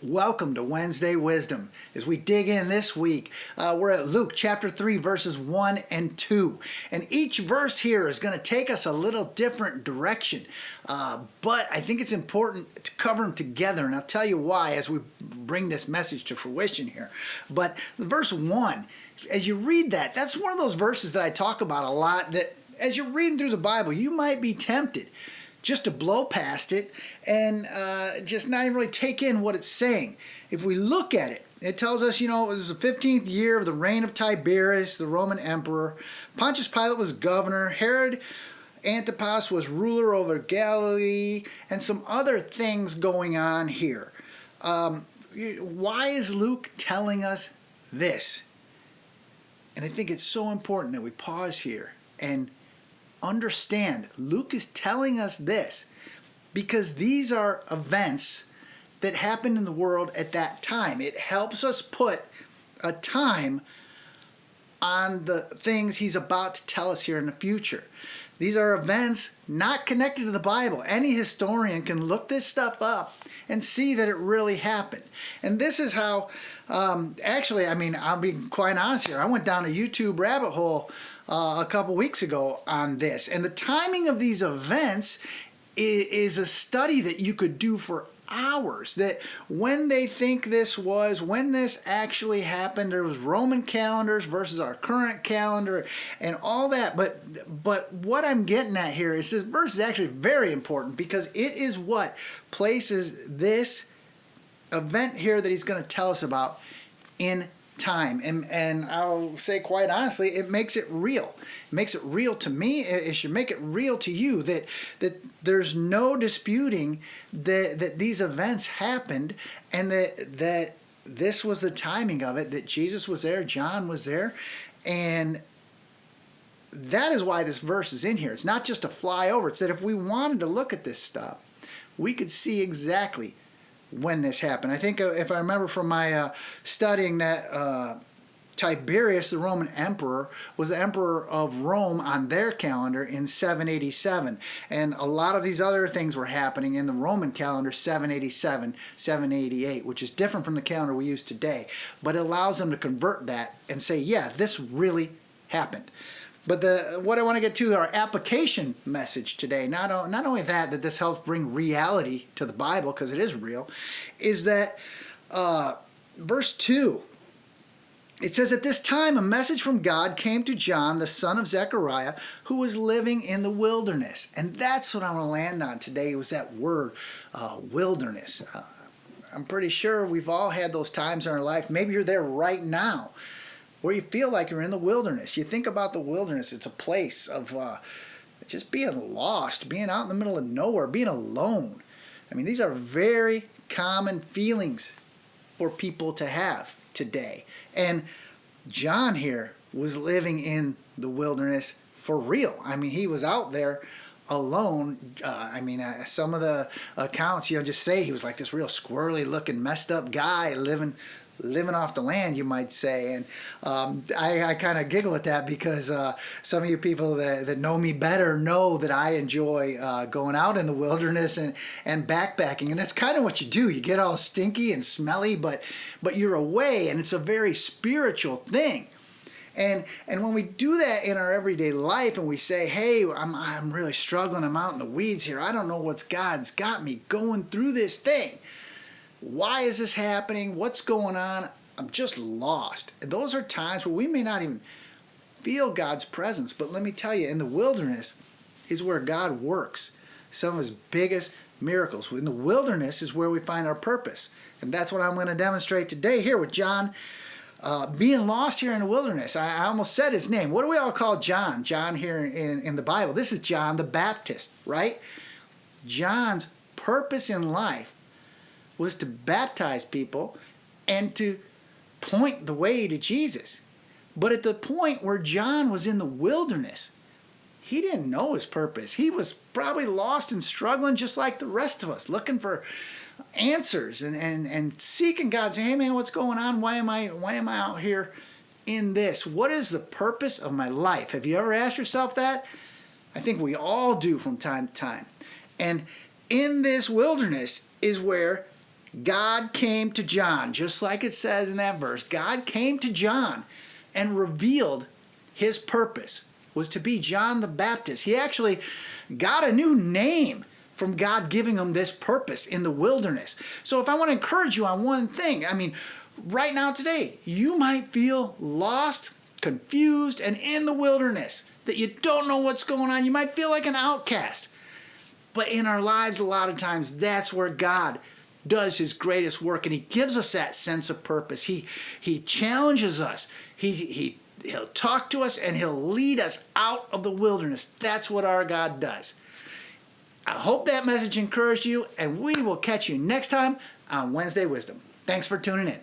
Welcome to Wednesday Wisdom. As we dig in this week, we're at Luke chapter 3, verses 1 and 2. And each verse here is going to take us a little different direction. But I think it's important to cover them together. And I'll tell you why as we bring this message to fruition here. But verse 1, as you read that, that's one of those verses that I talk about a lot, that as you're reading through the Bible, you might be tempted just to blow past it and just not even really take in what it's saying. If we look at it, it tells us, it was the 15th year of the reign of Tiberius, the Roman emperor. Pontius Pilate was governor. Herod Antipas was ruler over Galilee, and some other things going on here. Why is Luke telling us this? And I think it's so important that we pause here and understand Luke is telling us this because these are events that happened in the world at that time. It helps us put a time on the things he's about to tell us here in the future. These are events not connected to the Bible. Any historian can look this stuff up and see that it really happened. And this is how, I'll be quite honest here. I went down a YouTube rabbit hole a couple weeks ago on this. And the timing of these events is a study that you could do for hours. That when they think when this actually happened, there was Roman calendars versus our current calendar and all that. But what I'm getting at here is this verse is actually very important because it is what places this event here that he's going to tell us about in time. And I'll say quite honestly, it makes it real. It makes it real to me. It should make it real to you that there's no disputing that these events happened and that this was the timing of it, that Jesus was there, John was there, and that is why this verse is in here. It's not just a flyover. It's that if we wanted to look at this stuff, we could see exactly when this happened. I think if I remember from my studying that Tiberius, the Roman emperor, was the emperor of Rome on their calendar in 787. And a lot of these other things were happening in the Roman calendar 787, 788, which is different from the calendar we use today. But it allows them to convert that and say, yeah, this really happened. But what I want to get to, our application message today, not only that this helps bring reality to the Bible, because it is real, is that verse 2, it says, at this time a message from God came to John, the son of Zechariah, who was living in the wilderness. And that's what I want to land on today, was that word, wilderness. I'm pretty sure we've all had those times in our life. Maybe you're there right now, where you feel like you're in the wilderness. You think about the wilderness, it's a place of just being lost, being out in the middle of nowhere, being alone. I mean, these are very common feelings for people to have today. And John here was living in the wilderness for real. I mean, he was out there alone. Some of the accounts, just say he was like this real squirrely looking, messed up guy living off the land, you might say. And I kind of giggle at that because some of you people that know me better know that I enjoy going out in the wilderness and backpacking. And that's kind of what you do. You get all stinky and smelly, but you're away, and it's a very spiritual thing. And when we do that in our everyday life and we say, hey, I'm really struggling, I'm out in the weeds here, I don't know what's God's got me going through this thing. Why is this happening? What's going on? I'm just lost. And those are times where we may not even feel God's presence. But let me tell you, in the wilderness is where God works some of his biggest miracles. In the wilderness is where we find our purpose. And that's what I'm going to demonstrate today here with John being lost here in the wilderness. I almost said his name. What do we all call John? John here in the Bible. This is John the Baptist, right? John's purpose in life was to baptize people and to point the way to Jesus. But at the point where John was in the wilderness, he didn't know his purpose. He was probably lost and struggling just like the rest of us, looking for answers and seeking God, saying, hey man, what's going on? Why am I out here in this? What is the purpose of my life? Have you ever asked yourself that? I think we all do from time to time. And in this wilderness is where God came to John, just like it says in that verse. God came to John and revealed his purpose was to be John the Baptist. He actually got a new name from God giving him this purpose in the wilderness. So if I want to encourage you on one thing, right now today, you might feel lost, confused, and in the wilderness, that you don't know what's going on. You might feel like an outcast. But in our lives, a lot of times, that's where God does his greatest work, and he gives us that sense of purpose. He challenges us. He'll talk to us, and he'll lead us out of the wilderness. That's what our God does. I hope that message encouraged you, and we will catch you next time on Wednesday Wisdom. Thanks for tuning in.